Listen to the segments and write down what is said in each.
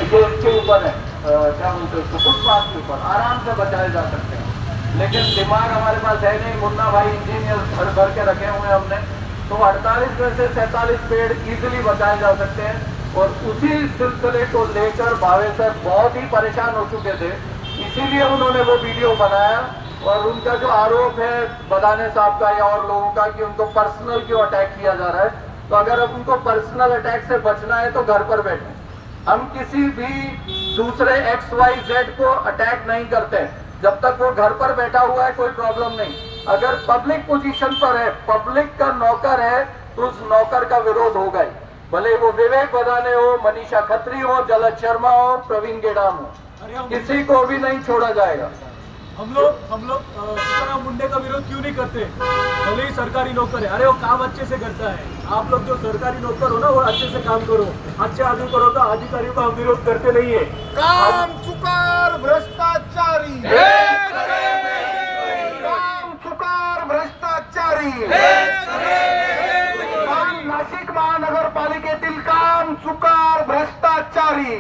ये इसके ऊपर है, क्या बोलते हैं उसको, फुटपाथ के ऊपर आराम से बचाए जा सकते हैं। लेकिन दिमाग हमारे पास है नहीं, मुन्ना भाई इंजीनियर भर भर के रखे हुए हमने, तो 48 में से 47 पेड़ इजीली बचाए जा सकते हैं। और उसी सिलसिले को लेकर भावे सर बहुत ही परेशान हो चुके थे, इसीलिए उन्होंने वो वीडियो बनाया। और उनका जो आरोप है बदाने साहब का या और लोगों का कि उनको पर्सनल क्यों अटैक किया जा रहा है, तो अगर अब उनको पर्सनल अटैक से बचना है तो घर पर बैठे। हम किसी भी दूसरे XYZ को अटैक नहीं करते, जब तक वो घर पर बैठा हुआ है कोई प्रॉब्लम नहीं। अगर पब्लिक पोजीशन पर है, पब्लिक का नौकर है, तो उस नौकर का विरोध होगा ही, भले वो विवेक बदाने हो, मनीषा खत्री हो, जलज शर्मा हो, प्रवीण गेडाम हो, किसी को भी नहीं छोड़ा जाएगा। हम लोग तुकाराम मुंडे का विरोध क्यों नहीं करते? भले ही सरकारी नौकर है, अरे वो काम अच्छे से करता है। आप लोग जो सरकारी नौकर हो ना, वो अच्छे से काम करो, अच्छे आदमी करो, तो अधिकारियों का हम विरोध करते नहीं है। काम चुकार भ्रष्टाचारी, काम चुकार भ्रष्टाचारी, नाशिक महानगरपालिकेतील काम चुकार भ्रष्टाचारी,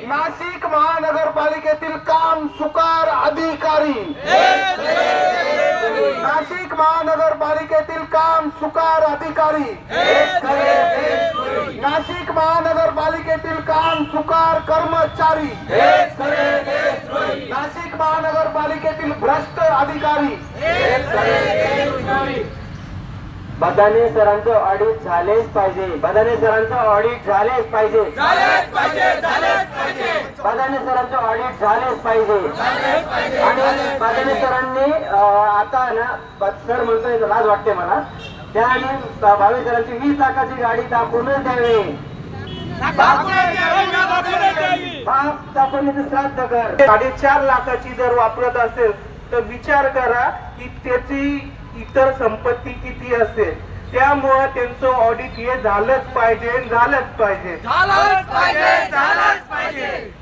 नाशिक महानगरपालिकेतील काम चुकार अधिकारी, नाशिक महानगरपालिकेतील काम चुकार अधिकारी, नाशिक महानगरपालिकेतील काम चुकार कर्मचारी, नाशिक महानगरपालिकेतील भ्रष्ट अधिकारी। बदाने सरांचं ऑडिट झालेच पाहिजे, बदाने सरांचं ऑडिट झालेच पाहिजे, बदाने सरांचं ऑडिट झालेच पाहिजे। आणि बदाने सरांनी आता ना सर म्हणतोय, लाज वाटते मला, त्याने भावे सरांची 20 लाखाची गाडी दाखवूनच द्यावी, बाप दाखवण्याचं श्राद्ध कर। 4.5 लाखाची जर वापरत असेल तर विचार करा की त्याची इतर संपत्ती किती असेल। त्यामुळे त्यांचं ऑडिट हे झालंच पाहिजे, झालंच पाहिजे, झालंच पाहिजे, झालंच पाहिजे।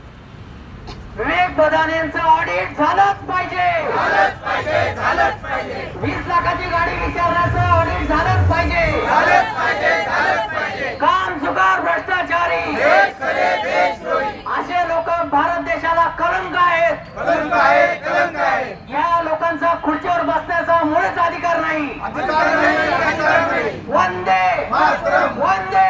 विवेक बदानेंचं ऑडिट झालंच पाहिजे, झालंच पाहिजे, झालंच पाहिजे। 20 लाखाची गाडी विचारण्याचं ऑडिट झालंच पाहिजे, झालंच पाहिजे, झालंच पाहिजे। काम चुकार भ्रष्टाचारी देश करे देशद्रोही असे लोक भारत देशाला कलंक आहेत, कलंक आहे, कलंक आहे। या लोकांचा खुर्चीवर बसण्याचा मुळीच अधिकार नाही। अधिकार नाही, अधिकार नाही। वंदे मातरम, वंदे